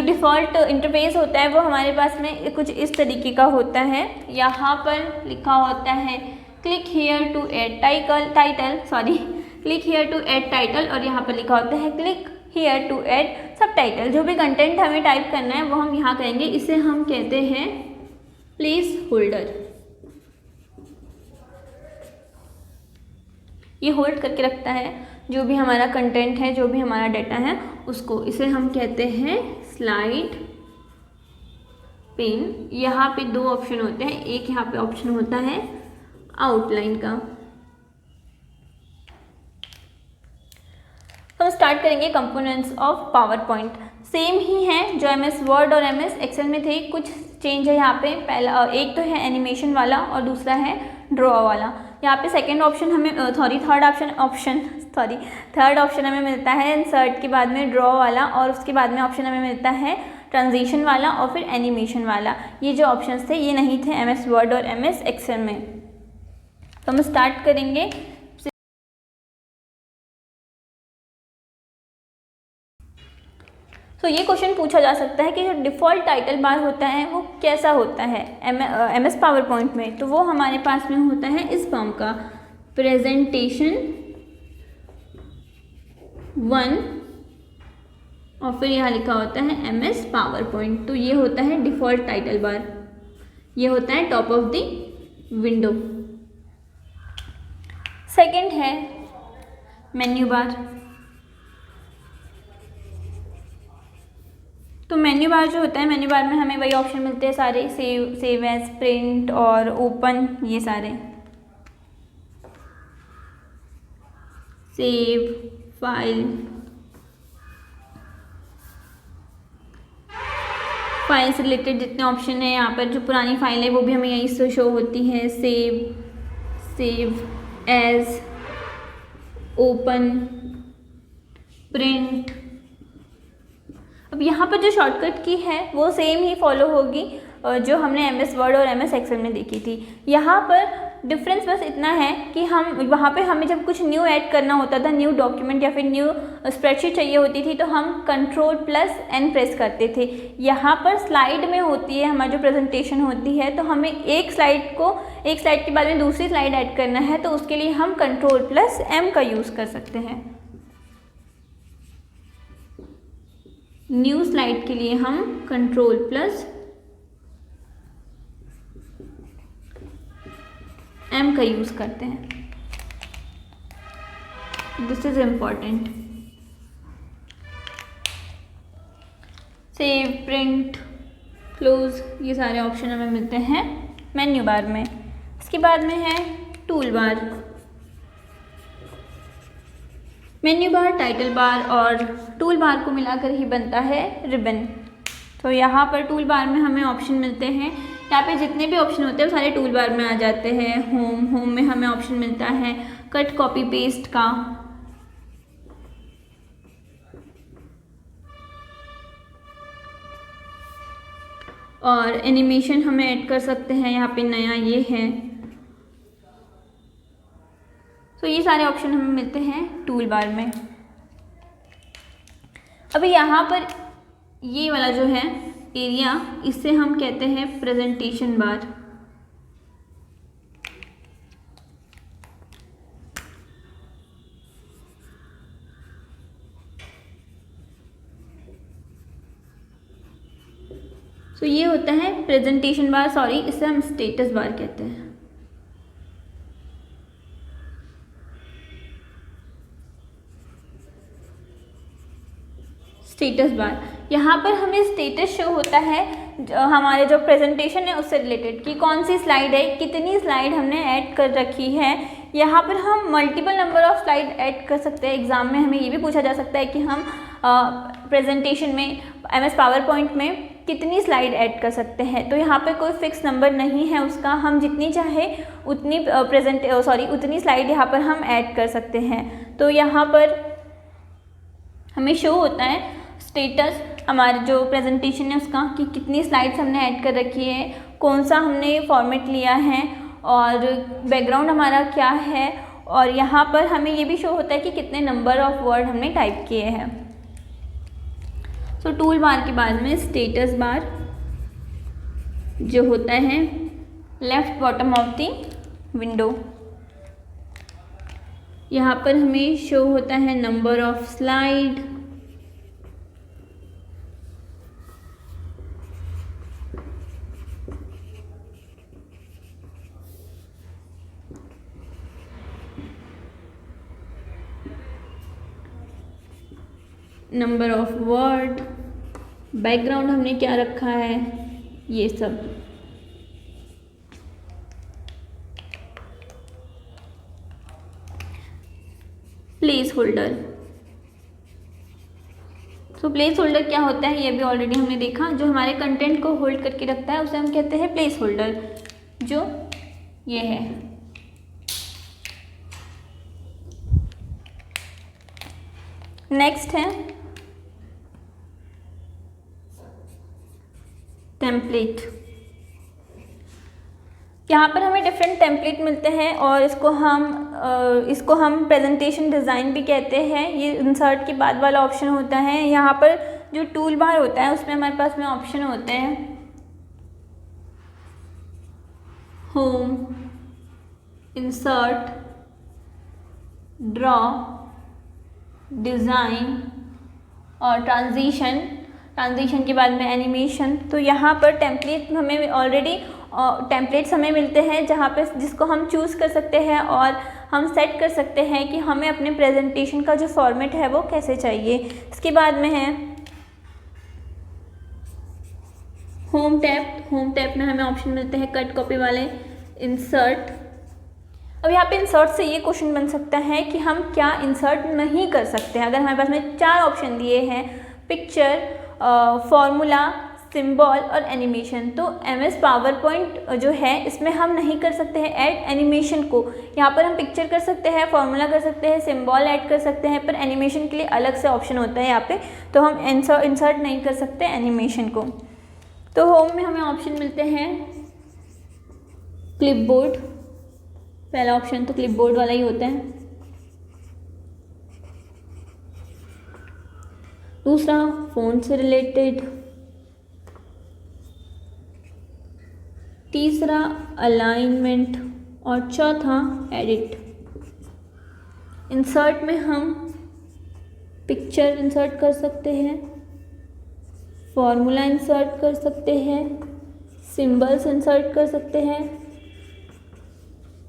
डिफ़ॉल्ट इंटरफेस होता है वो हमारे पास में कुछ इस तरीके का होता है। यहाँ पर लिखा होता है click here to add title और यहाँ पर लिखा होता है click here to add subtitle. जो भी कंटेंट हमें टाइप करना है वो हम यहाँ करेंगे। इसे हम कहते हैं प्लेस होल्डर। ये होल्ड करके रखता है जो भी हमारा कंटेंट है, जो भी हमारा डाटा है उसको। इसे हम कहते हैं स्लाइड पेन। यहाँ पे दो ऑप्शन होते हैं, एक यहाँ पे ऑप्शन होता है आउटलाइन का। हम स्टार्ट करेंगे components of power point. Same ही है जो MS वर्ड और MS एक्सेल में थे, कुछ चेंज है यहाँ पे। पहला एक तो है एनिमेशन वाला और दूसरा है ड्रॉ वाला। यहाँ पे थर्ड ऑप्शन हमें मिलता है इंसर्ट के बाद में ड्रॉ वाला और उसके बाद में ऑप्शन हमें मिलता है ट्रांजिशन वाला और फिर एनिमेशन वाला। ये जो ऑप्शंस थे ये नहीं थे MS वर्ड और MS एक्सेल में। तो हम स्टार्ट करेंगे। तो ये क्वेश्चन पूछा जा सकता है कि जो डिफ़ॉल्ट टाइटल बार होता है वो कैसा होता है MS पावर पॉइंट में। तो वो हमारे पास में होता है इस फॉर्म का, प्रेजेंटेशन 1 और फिर यहाँ लिखा होता है MS पावर पॉइंट। तो ये होता है डिफ़ॉल्ट टाइटल बार, ये होता है top of the window. Second है मेन्यू बार। तो मेन्यू बार जो होता है, मेन्यू बार में हमें वही ऑप्शन मिलते हैं सारे, सेव एज, प्रिंट और ओपन, ये सारे। सेव फाइल से रिलेटेड जितने ऑप्शन है यहाँ पर, जो पुरानी फाइल है वो भी हमें यहीं से शो होती है। Save as, open, print. अब यहाँ पर जो शॉर्टकट की है वो सेम ही फॉलो होगी जो हमने MS वर्ड और MS एक्सेल में देखी थी। यहाँ पर डिफरेंस बस इतना है कि हम वहाँ पे हमें जब कुछ न्यू ऐड करना होता था, न्यू डॉक्यूमेंट या फिर न्यू स्प्रेडशीट चाहिए होती थी, तो हम Ctrl+N प्रेस करते थे। यहाँ पर स्लाइड में होती है हमारी जो प्रेजेंटेशन होती है, तो हमें एक स्लाइड के बाद में दूसरी स्लाइड ऐड करना है, तो उसके लिए हम Ctrl+M का यूज़ कर सकते हैं। न्यू स्लाइड के लिए हम Ctrl+M का यूज़ करते हैं। This is important. Save, print, close, ये सारे ऑप्शन हमें मिलते हैं मेन्यू बार में। इसके बाद में है tool bar. Menu bar, title bar और टूल बार को मिलाकर ही बनता है रिबन। तो यहाँ पर टूल बार में हमें ऑप्शन मिलते हैं, यहाँ पे जितने भी ऑप्शन होते हैं वो सारे टूल बार में आ जाते हैं। होम में हमें ऑप्शन मिलता है कट, कॉपी, पेस्ट का। और एनिमेशन हमें ऐड कर सकते हैं, यहाँ पे नया ये है। तो ये सारे ऑप्शन हमें मिलते हैं टूल बार में। अभी यहाँ पर ये वाला जो है एरिया, इसे हम कहते हैं प्रेजेंटेशन बार। तो ये होता है प्रेजेंटेशन बार, इसे हम स्टेटस बार कहते हैं। स्टेटस बार, यहाँ पर हमें स्टेटस शो होता है हमारे जो प्रेजेंटेशन है उससे रिलेटेड कि कौन सी स्लाइड है, कितनी स्लाइड हमने ऐड कर रखी है। यहाँ पर हम multiple number of slide add कर सकते हैं। एग्जाम में हमें ये भी पूछा जा सकता है कि हम प्रेजेंटेशन में MS पावर पॉइंट में कितनी स्लाइड ऐड कर सकते हैं। तो यहाँ पे कोई फिक्स नंबर नहीं है उसका, हम जितनी चाहे उतनी उतनी स्लाइड यहाँ पर हम ऐड कर सकते हैं। तो यहाँ पर हमें शो होता है स्टेटस हमारे जो प्रेजेंटेशन है उसका कि कितनी स्लाइड्स हमने ऐड कर रखी है, कौन सा हमने फॉर्मेट लिया है और बैकग्राउंड हमारा क्या है, और यहाँ पर हमें ये भी शो होता है कि कितने नंबर ऑफ वर्ड हमने टाइप किए हैं। सो टूल बार के बाद में स्टेटस बार जो होता है left bottom of the window, यहाँ पर हमें शो होता है number of slide, number of word, background हमने क्या रखा है, ये सब। प्लेस होल्डर, तो प्लेस होल्डर क्या होता है ये भी ऑलरेडी हमने देखा। जो हमारे कंटेंट को होल्ड करके रखता है उसे हम कहते हैं प्लेस होल्डर, जो ये है। नेक्स्ट है टेम्पलेट। यहाँ पर हमें डिफरेंट टेम्पलेट मिलते हैं और इसको हम प्रेजेंटेशन डिज़ाइन भी कहते हैं। ये इंसर्ट के बाद वाला ऑप्शन होता है। यहाँ पर जो टूल बार होता है उसमें हमारे पास में ऑप्शन होते हैं होम, इंसर्ट, ड्रॉ, डिज़ाइन और ट्रांजिशन के बाद में एनिमेशन। तो यहाँ पर टेम्पलेट हमें ऑलरेडी टेम्पलेट्स हमें मिलते हैं जहाँ पे जिसको हम चूज़ कर सकते हैं और हम सेट कर सकते हैं कि हमें अपने प्रेजेंटेशन का जो फॉर्मेट है वो कैसे चाहिए। इसके बाद में है होम टैब में हमें ऑप्शन मिलते हैं कट कॉपी वाले, इंसर्ट। अब यहाँ पे इंसर्ट से ये क्वेश्चन बन सकता है कि हम क्या इंसर्ट नहीं कर सकते हैं। अगर हमारे पास में 4 ऑप्शन दिए हैं, पिक्चर, फॉर्मूला, सिंबल और एनिमेशन, तो MS पावर पॉइंट जो है इसमें हम नहीं कर सकते हैं ऐड एनिमेशन को। यहाँ पर हम पिक्चर कर सकते हैं, फॉर्मूला कर सकते हैं, सिंबल ऐड कर सकते हैं, पर एनिमेशन के लिए अलग से ऑप्शन होता है यहाँ पे, तो हम इंसर्ट नहीं कर सकते एनिमेशन को। तो होम में हमें ऑप्शन मिलते हैं क्लिपबोर्ड, पहला ऑप्शन तो क्लिपबोर्ड वाला ही होता है। दूसरा फ़ॉन्ट से रिलेटेड, तीसरा अलाइनमेंट और चौथा एडिट। इंसर्ट में हम पिक्चर इंसर्ट कर सकते हैं, फॉर्मूला इंसर्ट कर सकते हैं, सिंबल्स इंसर्ट कर सकते हैं,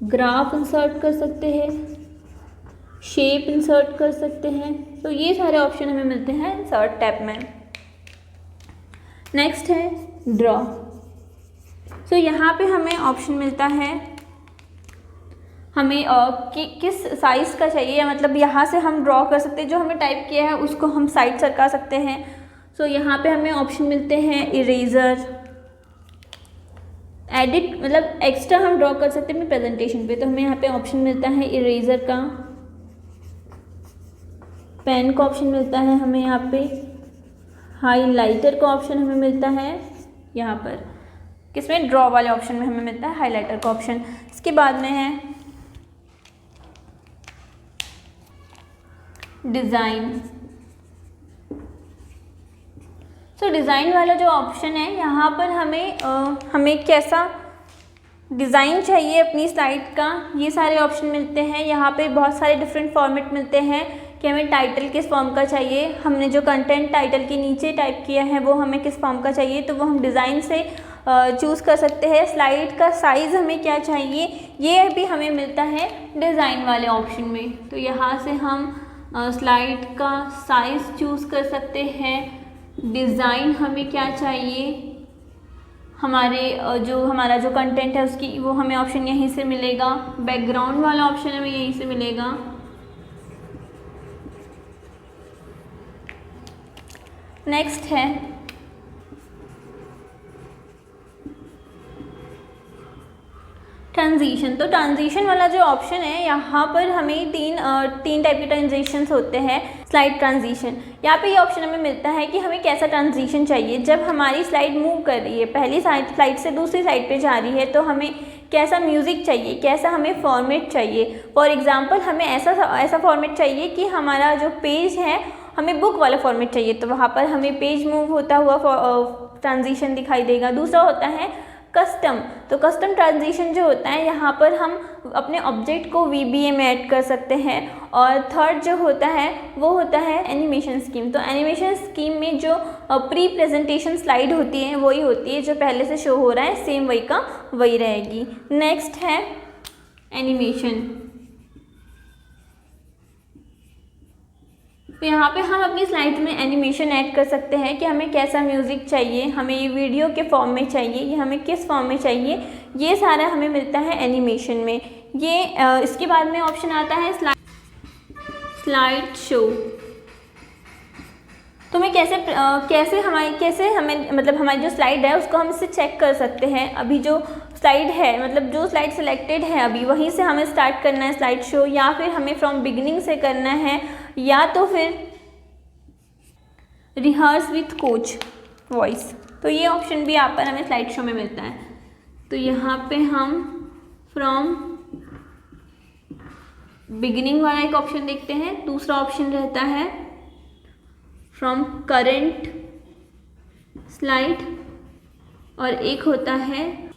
ग्राफ इंसर्ट कर सकते हैं, शेप इंसर्ट कर सकते हैं। तो ये सारे ऑप्शन हमें मिलते हैं इंसर्ट टैब में। नेक्स्ट है ड्रॉ। तो यहाँ पे हमें ऑप्शन मिलता है हमें किस साइज़ का चाहिए, मतलब यहाँ से हम ड्रॉ कर सकते हैं, जो हमें टाइप किया है उसको हम साइड सरका सकते हैं। सो यहाँ पे हमें ऑप्शन मिलते हैं इरेज़र, एडिट, मतलब एक्स्ट्रा हम ड्रॉ कर सकते हैं अपनी प्रेजेंटेशन पे, तो हमें यहाँ पे ऑप्शन मिलता है इरेज़र का। पेन का ऑप्शन मिलता है हमें यहाँ पे, हाइलाइटर का ऑप्शन हमें मिलता है यहाँ पर, किसमें ड्रॉ वाले ऑप्शन में हमें मिलता है हाइलाइटर का ऑप्शन। इसके बाद में है डिज़ाइन। तो डिज़ाइन वाला जो ऑप्शन है यहाँ पर हमें कैसा डिज़ाइन चाहिए अपनी स्लाइड का, ये सारे ऑप्शन मिलते हैं। यहाँ पे बहुत सारे डिफरेंट फॉर्मेट मिलते हैं कि हमें टाइटल किस फॉर्म का चाहिए, हमने जो कंटेंट टाइटल के नीचे टाइप किया है वो हमें किस फॉर्म का चाहिए, तो वो हम डिज़ाइन से चूज़ कर सकते हैं। स्लाइड का साइज़ हमें क्या चाहिए ये भी हमें मिलता है डिज़ाइन वाले ऑप्शन में। तो यहाँ से हम स्लाइड का साइज़ चूज़ कर सकते हैं, डिज़ाइन हमें क्या चाहिए, हमारा जो कंटेंट है उसकी वो हमें ऑप्शन यहीं से मिलेगा, बैकग्राउंड वाला ऑप्शन हमें यहीं से मिलेगा। नेक्स्ट है ट्रांजिशन। तो ट्रांजिशन वाला जो ऑप्शन है यहाँ पर हमें तीन टाइप के ट्रांजिशंस होते हैं। स्लाइड ट्रांजिशन, यहाँ पे ये ऑप्शन हमें मिलता है कि हमें कैसा ट्रांजिशन चाहिए। जब हमारी स्लाइड मूव कर रही है, पहली स्लाइड से दूसरी साइड पे जा रही है, तो हमें कैसा म्यूज़िक चाहिए, कैसा हमें फॉर्मेट चाहिए। फॉर एग्ज़ाम्पल हमें ऐसा फॉर्मेट चाहिए कि हमारा जो पेज है हमें बुक वाला फॉर्मेट चाहिए, तो वहाँ पर हमें पेज मूव होता हुआ ट्रांजिशन दिखाई देगा। दूसरा होता है कस्टम। तो कस्टम ट्रांजिशन जो होता है, यहाँ पर हम अपने ऑब्जेक्ट को VBA में ऐड कर सकते हैं। और थर्ड जो होता है वो होता है एनिमेशन स्कीम। तो एनिमेशन स्कीम में जो प्री प्रेजेंटेशन स्लाइड होती है वही होती है, जो पहले से शो हो रहा है सेम वही का वही रहेगी। नेक्स्ट है एनिमेशन। तो यहाँ पे हम अपनी स्लाइड में एनिमेशन ऐड कर सकते हैं कि हमें कैसा म्यूज़िक चाहिए, हमें ये वीडियो के फॉर्म में चाहिए, ये हमें किस फॉर्म में चाहिए, ये सारा हमें मिलता है एनिमेशन में। ये इसके बाद में ऑप्शन आता है स्लाइड शो। तो मैं कैसे हमें मतलब हमारी जो स्लाइड है उसको हम इससे चेक कर सकते हैं। अभी जो स्लाइड है, मतलब जो स्लाइड सिलेक्टेड है अभी, वहीं से हमें स्टार्ट करना है स्लाइड शो, या फिर हमें फ्रॉम बिगिनिंग से करना है, या तो फिर रिहर्स विथ कोच वॉइस। तो ये ऑप्शन भी यहाँ पर हमें स्लाइड शो में मिलता है। तो यहाँ पे हम फ्रॉम बिगिनिंग वाला एक ऑप्शन देखते हैं। दूसरा ऑप्शन रहता है फ्रॉम करेंट स्लाइड, और एक होता है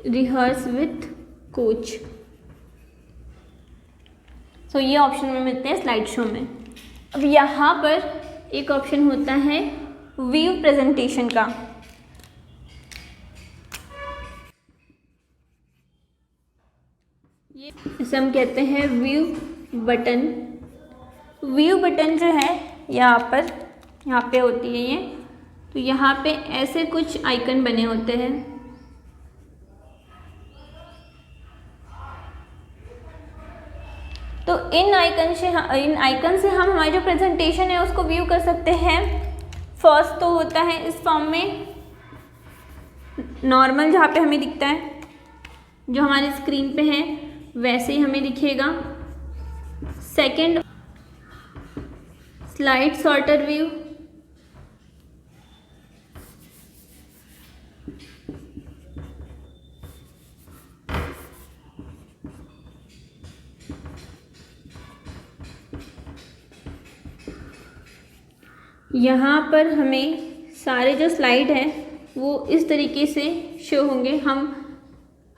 रिहर्स विथ कोच। तो ये ऑप्शन में मिलते हैं स्लाइड शो में। अब यहाँ पर एक ऑप्शन होता है व्यू प्रेजेंटेशन का। ये इसे हम कहते हैं व्यू बटन। व्यू बटन जो है यहाँ पे होती है ये। तो यहाँ पे ऐसे कुछ आइकन बने होते हैं। तो इन आइकन से हम हमारी जो प्रेजेंटेशन है उसको व्यू कर सकते हैं। फर्स्ट तो होता है इस फॉर्म में नॉर्मल, जहाँ पे हमें दिखता है, जो हमारी स्क्रीन पे है वैसे ही हमें दिखेगा। Second slide sorter view. यहाँ पर हमें सारे जो स्लाइड हैं वो इस तरीके से शो होंगे,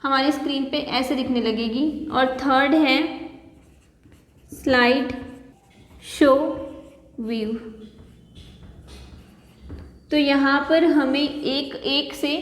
हमारी स्क्रीन पे ऐसे दिखने लगेगी। और थर्ड है स्लाइड शो व्यू। तो यहाँ पर हमें एक से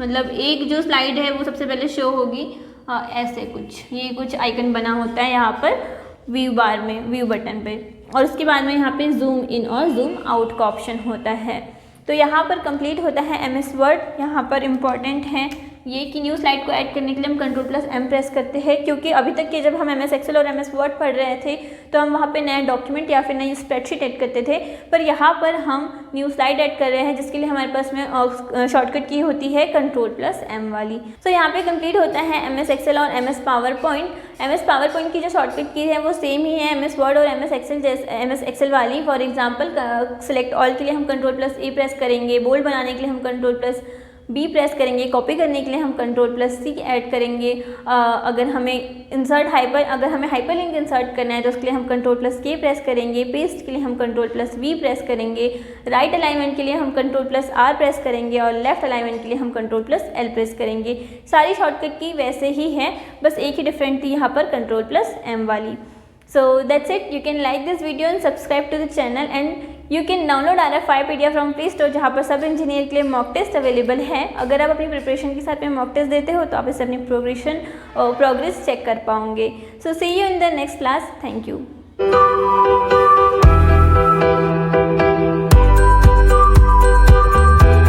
मतलब एक जो स्लाइड है वो सबसे पहले शो होगी ऐसे ये कुछ आइकन बना होता है यहाँ पर व्यू बार में, व्यू बटन पे। और उसके बाद में यहाँ पे जूम इन और जूम आउट का ऑप्शन होता है। तो यहाँ पर कंप्लीट होता है MS वर्ड। यहाँ पर इम्पॉर्टेंट है ये कि न्यू स्लाइड को ऐड करने के लिए हम Ctrl+M प्रेस करते हैं, क्योंकि अभी तक के जब हम MS एक्सेल और MS वर्ड पढ़ रहे थे तो हम वहाँ पे नया डॉक्यूमेंट या फिर नई स्प्रेडशीट ऐड करते थे, पर यहाँ पर हम न्यू स्लाइड ऐड कर रहे हैं, जिसके लिए हमारे पास में शॉर्टकट की होती है Ctrl+M वाली। तो यहाँ पे कंप्लीट होता है MS एक्सेल और MS पावरपॉइंट। MS पावरपॉइंट की जो शॉर्टकट की है वो सेम ही है MS वर्ड और MS एक्सेल वाली। फॉर एग्जाम्पल सेलेक्ट ऑल के लिए हम Ctrl+A प्रेस करेंगे, बोल्ड बनाने के लिए हम Ctrl+B प्रेस करेंगे, कॉपी करने के लिए हम Ctrl+C ऐड करेंगे। अगर हमें हाइपरलिंक इंसर्ट करना है तो उसके लिए हम Ctrl+K प्रेस करेंगे, पेस्ट के लिए हम Ctrl+V प्रेस करेंगे, राइट अलाइनमेंट के लिए हम Ctrl+R प्रेस करेंगे और लेफ्ट अलाइनमेंट के लिए हम Ctrl+L प्रेस करेंगे। सारी शॉर्टकट की वैसे ही है, बस एक ही डिफरेंट थी यहाँ पर Ctrl+M वाली। So that's it. You can like this video and subscribe to the channel and you can download RFIpedia from play store, जहाँ पर सब इंजीनियर के लिए मॉक टेस्ट अवेलेबल है। अगर आप अपनी प्रिपरेशन के साथ में मॉक टेस्ट देते हो तो आप इससे अपनी प्रोग्रेस चेक कर पाओगे। So see you in the next class. Thank you.